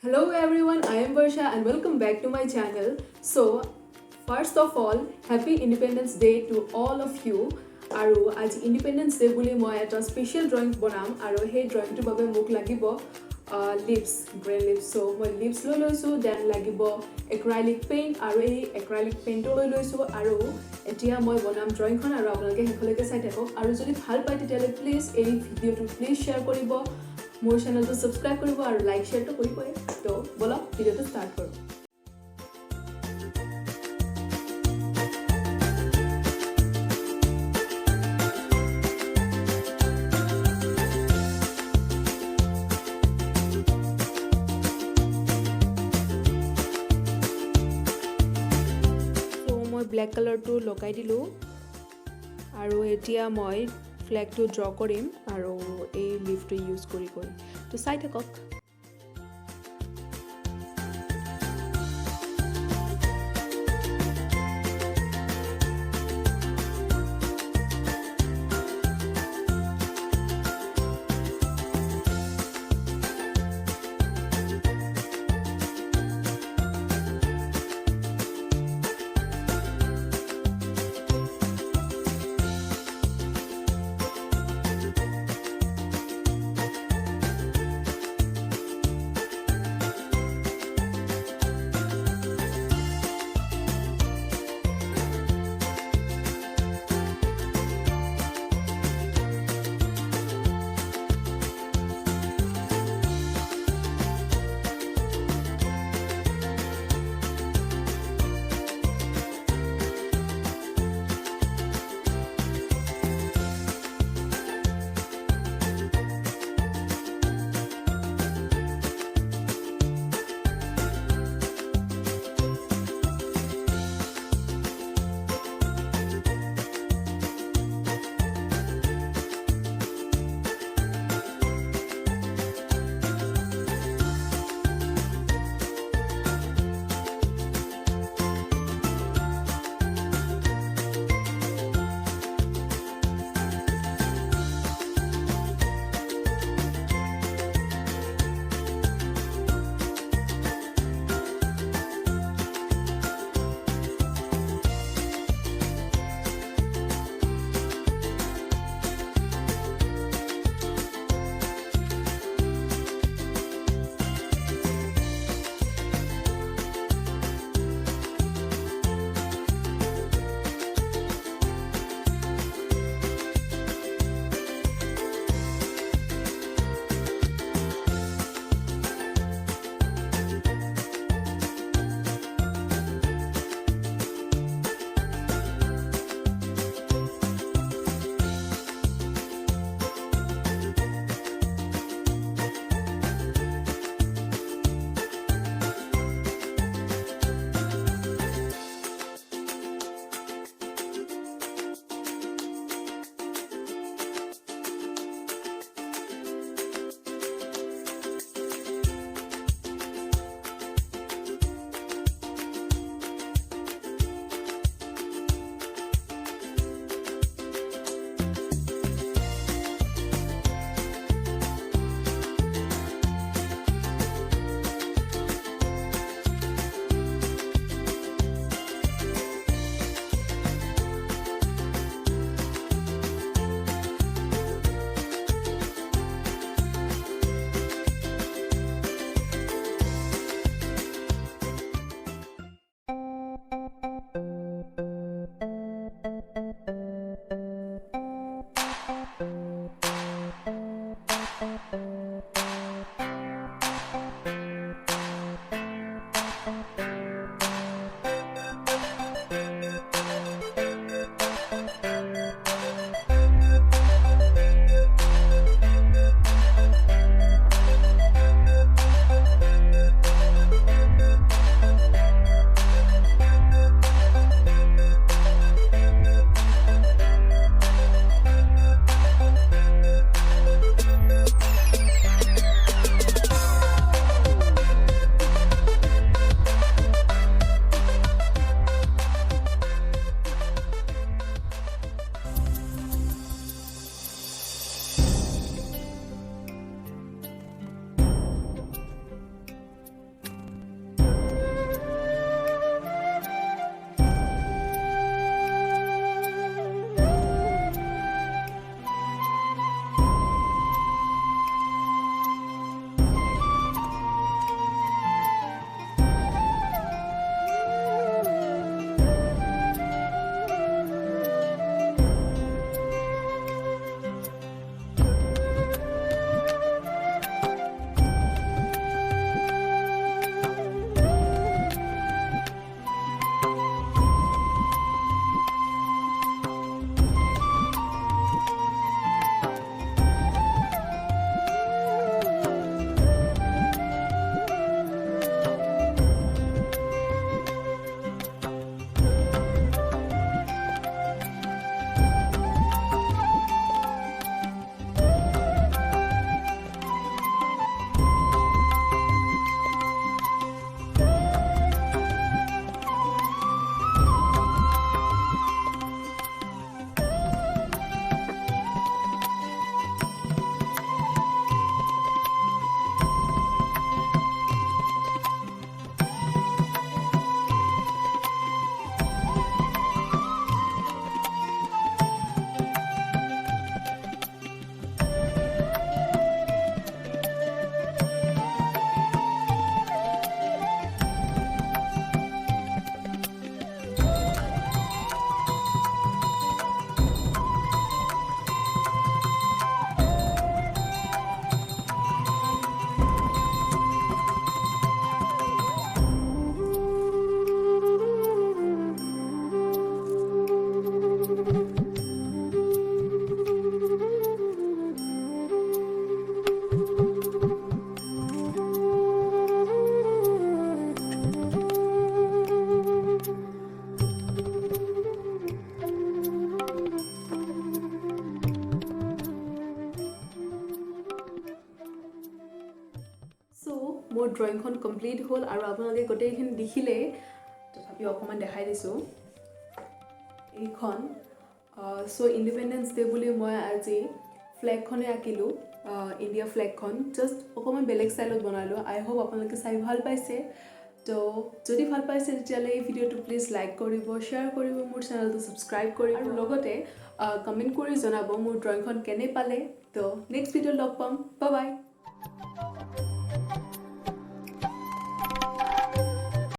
Hello everyone, I am Barasha and welcome back to my channel. So, first of all, happy Independence Day to all of you. আৰু আজি independence day বুলি মই এটা special drawing বনাম আৰু সেই ড্ৰয়িংটোৰ বাবে মোক লাগিব লিপছ গ্ৰে লিপছ চ' মই লিপছ লৈ লৈছোঁ দেন লাগিব এক্ৰাইলিক পেইণ্ট আৰু এই এক্ৰাইলিক পেইণ্টো লৈ লৈছোঁ আৰু এতিয়া মই বনাম ড্ৰয়িংখন আৰু আপোনালোকে শেষলৈকে চাই থাকক আৰু যদি ভাল পায় তেতিয়াহ'লে প্লিজ এই ভিডিঅ'টো প্লিজ শ্বেয়াৰ কৰিব মোৰ চেনেলটো ছাবস্ক্ৰাইব কৰিব আৰু লাইক শ্বেয়াৰটো কৰিবই তো বলক ভিডিঅ'টো ষ্টাৰ্ট কৰোঁ ব্লেক কালাৰটো লগাই দিলোঁ আৰু এতিয়া মই ফ্লেগটো ড্ৰ কৰিম আৰু এই লিফটো ইউজ কৰি তো চাই থাকক মোৰ ড্ৰয়িংখন কমপ্লিট হ'ল আৰু আপোনালোকে গোটেইখিনি দেখিলে তথাপিও অকণমান দেখাই দিছোঁ এইখন চ' ইণ্ডিপেণ্ডেন্স ডে বুলি মই আজি ফ্লেগখনে আঁকিলোঁ ইণ্ডিয়া ফ্লেগখন জাষ্ট অকণমান বেলেগ ষ্টাইলত বনালোঁ আই হোপ আপোনালোকে চাই ভাল পাইছে তো যদি ভাল পাইছে তেতিয়াহ'লে এই ভিডিঅ'টো প্লিজ লাইক কৰিব শ্বেয়াৰ কৰিব মোৰ চেনেলটো ছাবস্ক্ৰাইব কৰিব আৰু লগতে কমেণ্ট কৰি জনাব মোৰ ড্ৰয়িংখন কেনে পালে তো নেক্সট ভিডিঅ'ত লগ পাম বাই বাই